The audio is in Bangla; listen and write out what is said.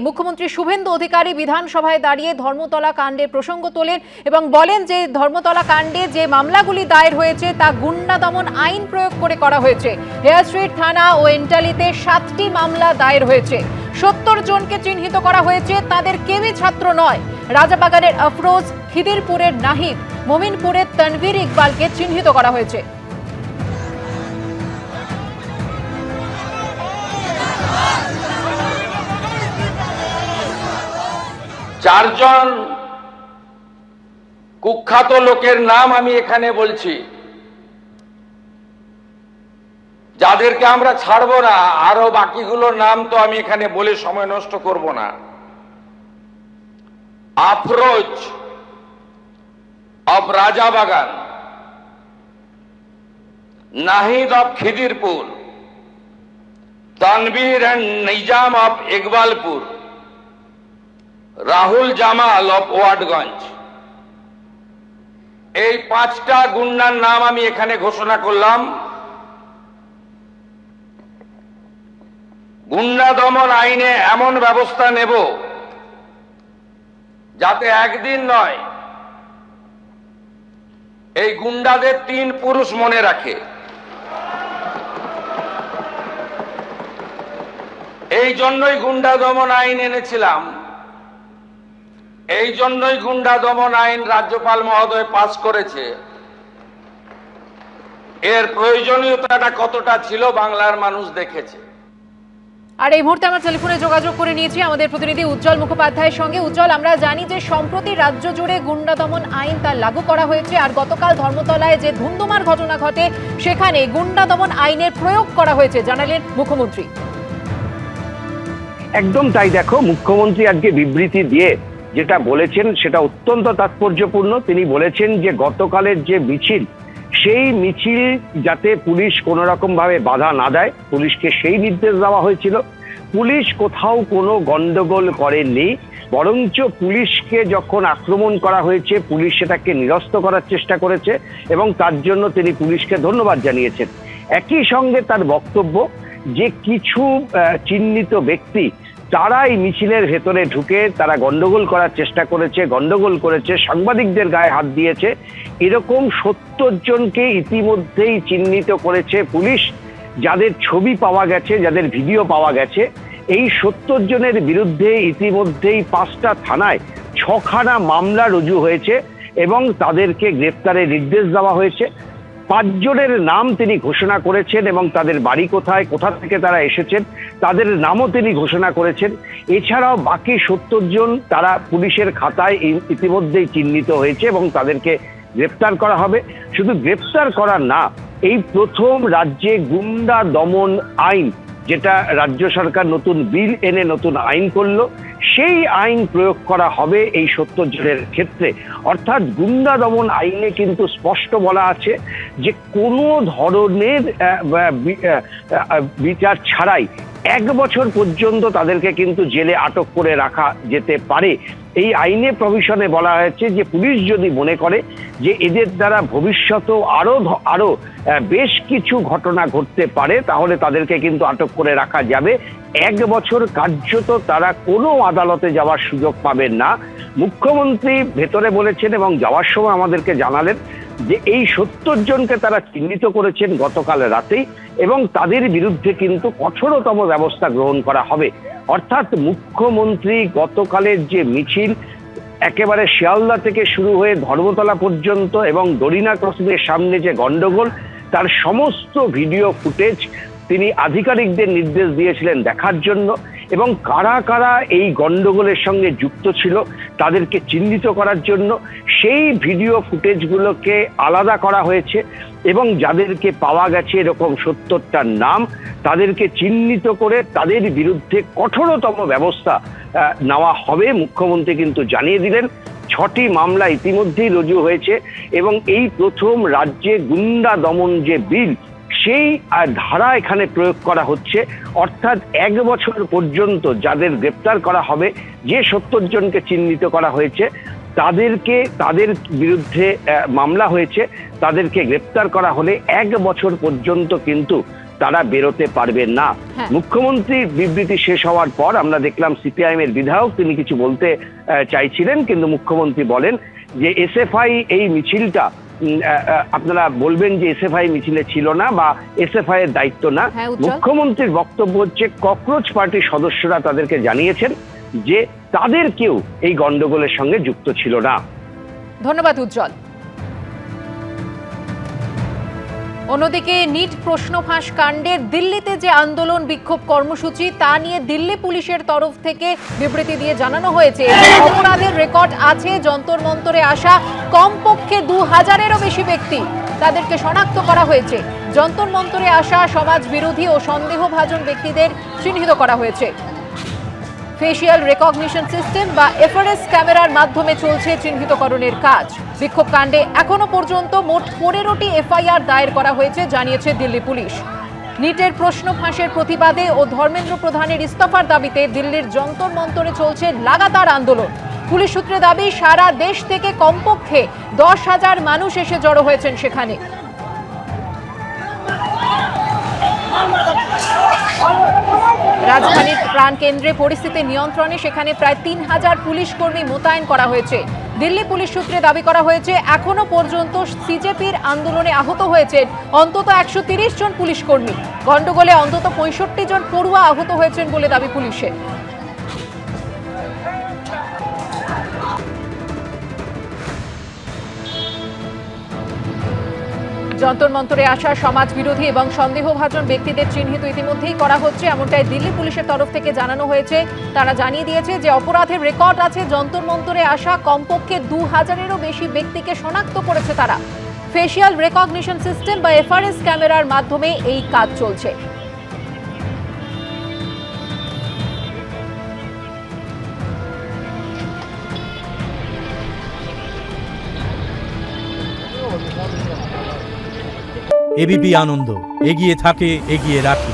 মুখ্যমন্ত্রী শুভেন্দু অধিকারী বিধানসভায় দাঁড়িয়ে ধর্মতলা কাণ্ডের প্রসঙ্গ তোলেন এবং বলেন যে ধর্মতলা কাণ্ডে যে মামলাগুলি দায়ের হয়েছে তা গুন্ডা দমন আইন প্রয়োগ করে করা হয়েছে। হেয়ার স্ট্রিট থানা ও এন্টালিতে 7টি মামলা দায়ের হয়েছে। 70 জনকে চিহ্নিত করা হয়েছে, তাদের কেউই ছাত্র নয়। রাজাবাগানের আফরোজ, খিদিরপুরের নাহিদ, মোমিনপুরের তানভীর ইকবালকে চিহ্নিত করা হয়েছে। চারজন কুখ্যাত লোকের নাম আমি এখানে বলছি, যাদেরকে আমরা ছাড়বো না। আরো বাকিগুলোর নাম তো আমি এখানে বলে সময় নষ্ট করব না। Afroz of Rajabagan, Nahid of Khidirpur, Tanvir and Nizam of Iqbalpur, Rahul Jamal of Watganj. এই 5টা গুন্ডার নাম আমি এখানে ঘোষণা করলাম। গুন্ডা দমন আইনে এমন ব্যবস্থা নেব যাতে একদিন নয়, এই গুন্ডাদের 3 পুরুষ মনে রাখে। এই জন্যই গুন্ডা দমন আইন এনেছিলাম, এই জন্যই গুন্ডা দমন আইন রাজ্যপাল মহোদয় পাস করেছে। এর প্রয়োজনীয়তাটা কতটা ছিল বাংলার মানুষ দেখেছে। আর এই মুহূর্তে আমরা টেলিফোনে যোগাযোগ করে নিয়েছি আমাদের প্রতিনিধি উজ্জ্বল মুখোপাধ্যায়ের সঙ্গে। উজ্জ্বল, আমরা জানি যে সম্প্রতি রাজ্য জুড়ে গুন্ডা দমন আইন তা লাগু করা হয়েছে, আর গতকাল ধর্মতলায় যে ধুন্ধুমার ঘটনা ঘটে সেখানে গুন্ডা দমন আইনের প্রয়োগ করা হয়েছে জানালেন মুখ্যমন্ত্রী। একদম তাই। দেখো, মুখ্যমন্ত্রী আজকে বিবৃতি দিয়ে যেটা বলেছেন সেটা অত্যন্ত তাৎপর্যপূর্ণ। তিনি বলেছেন যে গতকালের যে মিছিল, সেই মিছিল যাতে পুলিশ কোনো রকম ভাবে বাধা না দেয়, পুলিশকে সেই নির্দেশ দেওয়া হয়েছিল। পুলিশ কোথাও কোনো গন্ডগোল করেননি, বরঞ্চ পুলিশকে যখন আক্রমণ করা হয়েছে পুলিশ সেটাকে নিরস্ত করার চেষ্টা করেছে এবং তার জন্য তিনি পুলিশকে ধন্যবাদ জানিয়েছেন। একই সঙ্গে তার বক্তব্য যে কিছু চিহ্নিত ব্যক্তি তারা এই মিছিলের ভেতরে ঢুকে তারা গন্ডগোল করার চেষ্টা করেছে, গন্ডগোল করেছে, সাংবাদিকদের গায়ে হাত দিয়েছে। এরকম 70 জনকে ইতিমধ্যেই চিহ্নিত করেছে পুলিশ, যাদের ছবি পাওয়া গেছে, যাদের ভিডিও পাওয়া গেছে। এই 70 জনের বিরুদ্ধে ইতিমধ্যেই 5টা থানায় 6খানা মামলা রুজু হয়েছে এবং তাদেরকে গ্রেপ্তারের নির্দেশ দেওয়া হয়েছে। 5 জনের নাম তিনি ঘোষণা করেছেন এবং তাদের বাড়ি কোথায়, কোথা থেকে তারা এসেছেন তাদের নামও তিনি ঘোষণা করেছেন। এছাড়াও বাকি 70 জন তারা পুলিশের খাতায় ইতিমধ্যেই চিহ্নিত হয়েছে এবং তাদেরকে গ্রেপ্তার করা হবে। শুধু গ্রেপ্তার করা না, এই প্রথম রাজ্যে গুন্ডা দমন আইন, যেটা রাজ্য সরকার নতুন বিল এনে নতুন আইন করলো, সেই আইন প্রয়োগ করা হবে এই 70 জনের ক্ষেত্রে। অর্থাৎ গুন্ডা দমন আইনে কিন্তু স্পষ্ট বলা আছে যে কোনো ধরনের বিচার ছাড়াই 1 বছর পর্যন্ত তাদেরকে কিন্তু জেলে আটক করে রাখা যেতে পারে। এই আইনে প্রভিশনে বলা হয়েছে যে পুলিশ যদি মনে করে যে এদের দ্বারা ভবিষ্যতেও আরো বেশ কিছু ঘটনা ঘটতে পারে, তাহলে তাদেরকে কিন্তু আটক করে রাখা যাবে। 1 বছর কার্যত তারা কোনো আদালতে যাওয়ার সুযোগ পাবেন না। মুখ্যমন্ত্রী ভেতরে বলেছেন এবং যাওয়ার সময় আমাদেরকে জানালেন যে এই 70 জনকে তারা চিহ্নিত করেছেন গতকাল রাতেই এবং তাদের বিরুদ্ধে কিন্তু কঠোরতম ব্যবস্থা গ্রহণ করা হবে। অর্থাৎ মুখ্যমন্ত্রী গতকালের যে মিছিল, একেবারে শিয়ালদা থেকে শুরু হয়ে ধর্মতলা পর্যন্ত এবং দরিনা ক্রসিংয়ের সামনে যে গন্ডগোল, তার সমস্ত ভিডিও ফুটেজ তিনি আধিকারিকদের নির্দেশ দিয়েছিলেন দেখার জন্য এবং কারা কারা এই গন্ডগোলের সঙ্গে যুক্ত ছিল তাদেরকে চিহ্নিত করার জন্য সেই ভিডিও ফুটেজগুলোকে আলাদা করা হয়েছে এবং যাদেরকে পাওয়া গেছে এরকম 70টার নাম, তাদেরকে চিহ্নিত করে তাদের বিরুদ্ধে কঠোরতম ব্যবস্থা নেওয়া হবে। মুখ্যমন্ত্রী কিন্তু জানিয়ে দিলেন 6টি মামলা ইতিমধ্যেই রুজু হয়েছে এবং এই প্রথম রাজ্যে গুন্ডা দমন যে বিল, সেই ধারা এখানে প্রয়োগ করা হচ্ছে। অর্থাৎ 1 বছর পর্যন্ত যাদের গ্রেপ্তার করা হবে, যে 70 জনকে চিহ্নিত করা হয়েছে তাদের বিরুদ্ধে মামলা হয়েছে, তাদেরকে গ্রেপ্তার করা হলে 1 বছর পর্যন্ত কিন্তু তারা বেরোতে পারবেন না। হ্যাঁ। মুখ্যমন্ত্রীর বিবৃতি শেষ হওয়ার পর আমরা দেখলাম সিপিআইএম এর বিধায়ক তিনি কিছু বলতে চাইছিলেন, কিন্তু মুখ্যমন্ত্রী বলেন যে এসএফআই এই মিছিলটা আপনারা বলবেন যে এসএফআই মিছিলে ছিল না বা এসএফআই এর দায়িত্ব না। হ্যাঁ, উজ্জ্বল। মুখ্যমন্ত্রীর বক্তব্য হচ্ছে ককরোচ পার্টির সদস্যরা তাদেরকে জানিয়েছেন যে তাদের কেউ এই গন্ডগোলের সঙ্গে যুক্ত ছিল না। ধন্যবাদ উজ্জ্বল। অন্যদিকে নিট প্রশ্ন ফাঁস কাণ্ডে দিল্লিতে যে আন্দোলন বিক্ষোভ কর্মসূচি তা নিয়ে দিল্লি পুলিশের তরফ থেকে বিবৃতি দিয়ে জানানো হয়েছে যে অপরাধের রেকর্ড আছে, যন্তর মন্তরে আসা কমপক্ষে 2000-এরও বেশি ব্যক্তি তাদেরকে শনাক্ত করা হয়েছে। যন্তর মন্তরে আসা সমাজ বিরোধী ও সন্দেহভাজন ব্যক্তিদের চিহ্নিত করা হয়েছে। ফেশিয়াল রেকগনিশন সিস্টেম বা এফআরএস ক্যামেরার মাধ্যমে চলছে চিহ্নিতকরণের কাজ। বিক্ষোভ কাণ্ডে এখনো পর্যন্ত মোট 15টি এফআইআর দায়ের করা হয়েছে জানিয়েছে দিল্লি পুলিশ। নিটের প্রশ্ন ফাঁসের প্রতিবাদে ও ধর্মেন্দ্র প্রধানের ইস্তফার দাবিতে দিল্লির যন্তর মন্তরে চলছে লাগাতার আন্দোলন। পুলিশ সূত্রে দাবি সারা দেশ থেকে কমপক্ষে 10,000 মানুষ এসে জড়ো হয়েছেন সেখানে। রাজধানীর প্রাণকেন্দ্রে পরিস্থিতি নিয়ন্ত্রণে সেখানে প্রায় 3000 পুলিশ কর্মী মোতায়েন করা হয়েছে। দিল্লি পুলিশ সূত্রে দাবি করা হয়েছে এখনো পর্যন্ত সিজেপির আন্দোলনে আহত হয়েছেন অন্তত 130 জন পুলিশ কর্মী। গন্ডগোলে অন্তত 65 জন পড়ুয়া আহত হয়েছেন বলে দাবি পুলিশের। যন্তর মন্তরে আসা সমাজ বিরোধী এবং সন্দেহভাজন ব্যক্তিদের চিহ্নিত ইতিমধ্যেই করা হচ্ছে, এমনটাই দিল্লি পুলিশের তরফ থেকে জানানো হয়েছে। তারা জানিয়ে দিয়েছে যে অপরাধের রেকর্ড আছে, যন্তর মন্তরে আসা কমপক্ষে 2000-এরও বেশি ব্যক্তিকে শনাক্ত করেছে তারা। ফেশিয়াল রেকগনিশন সিস্টেম বা এফআরএস ক্যামেরার মাধ্যমে এই কাজ চলছে। এবিপি আনন্দ, এগিয়ে থাকে, এগিয়ে রাখে।